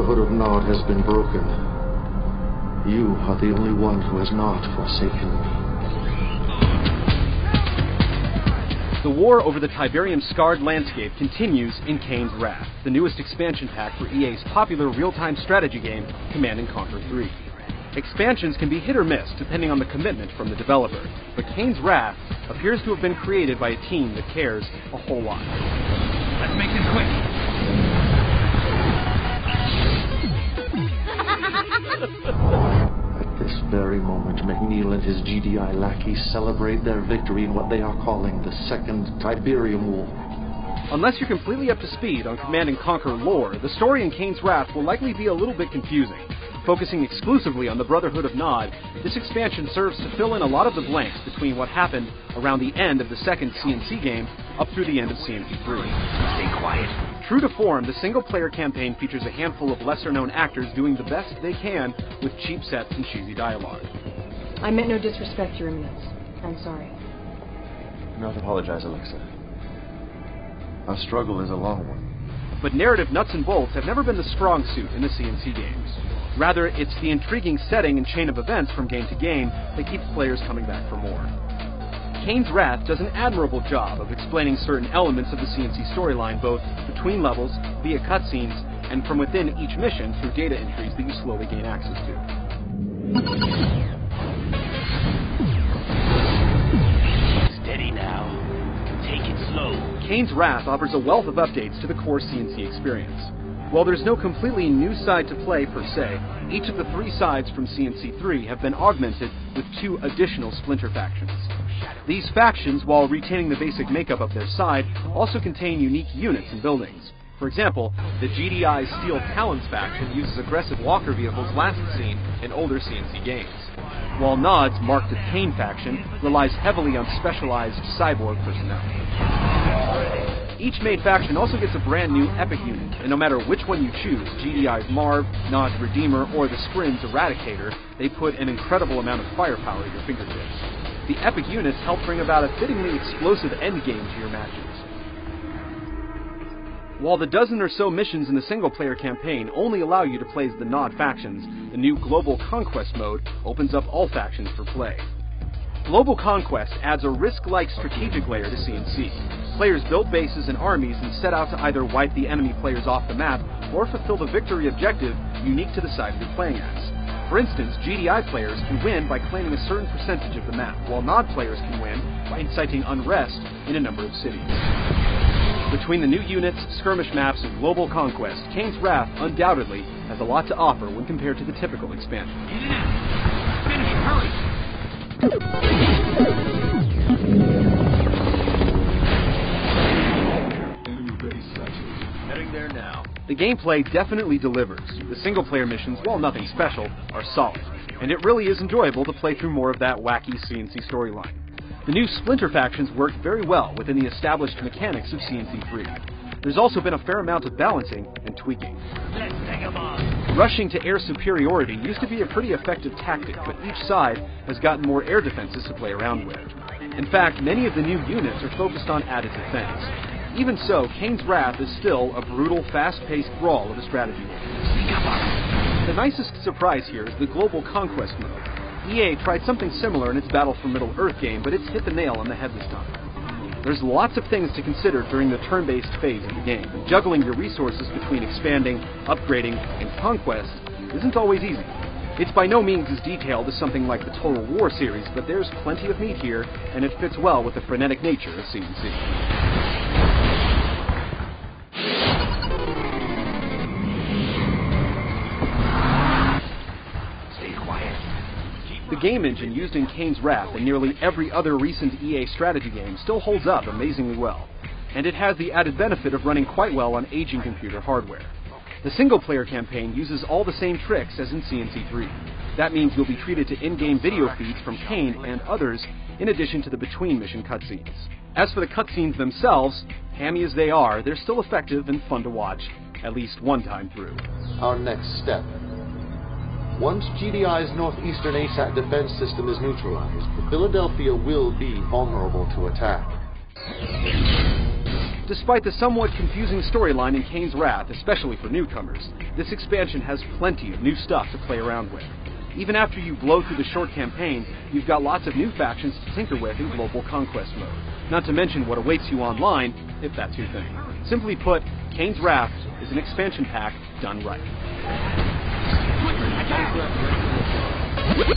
Brotherhood of Nod has been broken. You are the only one who has not forsaken me. The war over the Tiberium-scarred landscape continues in Kane's Wrath, the newest expansion pack for EA's popular real-time strategy game, Command & Conquer 3. Expansions can be hit or miss depending on the commitment from the developer, but Kane's Wrath appears to have been created by a team that cares a whole lot. Let's make this quick. At this very moment, McNeil and his GDI lackeys celebrate their victory in what they are calling the Second Tiberium War. Unless you're completely up to speed on Command & Conquer lore, the story in Kane's Wrath will likely be a little bit confusing. Focusing exclusively on the Brotherhood of Nod, this expansion serves to fill in a lot of the blanks between what happened around the end of the second CNC game up through the end of CNC 3. Stay quiet. True to form, the single-player campaign features a handful of lesser-known actors doing the best they can with cheap sets and cheesy dialogue. I meant no disrespect, Your Eminence. I'm sorry. Do not apologize, Alexa. Our struggle is a long one. But narrative nuts and bolts have never been the strong suit in the CNC games. Rather, it's the intriguing setting and chain of events from game to game that keeps players coming back for more. Kane's Wrath does an admirable job of explaining certain elements of the CNC storyline both between levels, via cutscenes, and from within each mission through data entries that you slowly gain access to. Steady now. Take it slow. Kane's Wrath offers a wealth of updates to the core CNC experience. While there's no completely new side to play per se, each of the 3 sides from CNC 3 have been augmented with 2 additional splinter factions. These factions, while retaining the basic makeup of their side, also contain unique units and buildings. For example, the GDI Steel Talons faction uses aggressive walker vehicles last seen in older CNC games, while Nod's Marked as Kane faction relies heavily on specialized cyborg personnel. Each main faction also gets a brand new epic unit, and no matter which one you choose, GDI's Marv, Nod's Redeemer, or the Scrim's Eradicator, they put an incredible amount of firepower at your fingertips. The epic units help bring about a fittingly explosive endgame to your matches. While the dozen or so missions in the single-player campaign only allow you to play as the Nod factions, the new Global Conquest mode opens up all factions for play. Global Conquest adds a Risk-like strategic layer to CNC. Players build bases and armies and set out to either wipe the enemy players off the map or fulfill the victory objective unique to the side you're playing as. For instance, GDI players can win by claiming a certain percentage of the map, while Nod players can win by inciting unrest in a number of cities. Between the new units, skirmish maps, and global conquest, Kane's Wrath undoubtedly has a lot to offer when compared to the typical expansion. Finish, hurry! Heading there now. The gameplay definitely delivers. The single-player missions, while nothing special, are solid, and it really is enjoyable to play through more of that wacky CNC storyline. The new Splinter factions work very well within the established mechanics of CNC 3. There's also been a fair amount of balancing and tweaking. Let's take 'em on. Rushing to air superiority used to be a pretty effective tactic, but each side has gotten more air defenses to play around with. In fact, many of the new units are focused on added defense. Even so, Kane's Wrath is still a brutal, fast-paced brawl of a strategy game. The nicest surprise here is the Global Conquest mode. EA tried something similar in its Battle for Middle-earth game, but it's hit the nail on the head this time. There's lots of things to consider during the turn-based phase of the game, and juggling your resources between expanding, upgrading, and conquest isn't always easy. It's by no means as detailed as something like the Total War series, but there's plenty of meat here, and it fits well with the frenetic nature of CNC. The game engine used in Kane's Wrath and nearly every other recent EA strategy game still holds up amazingly well, and it has the added benefit of running quite well on aging computer hardware. The single-player campaign uses all the same tricks as in CNC 3. That means you'll be treated to in-game video feeds from Kane and others, in addition to the between-mission cutscenes. As for the cutscenes themselves, hammy as they are, they're still effective and fun to watch, at least one time through. Our next step. Once GDI's northeastern ASAT defense system is neutralized, Philadelphia will be vulnerable to attack. Despite the somewhat confusing storyline in Kane's Wrath, especially for newcomers, this expansion has plenty of new stuff to play around with. Even after you blow through the short campaign, you've got lots of new factions to tinker with in Global Conquest mode. Not to mention what awaits you online, if that's your thing. Simply put, Kane's Wrath is an expansion pack done right. Quicker,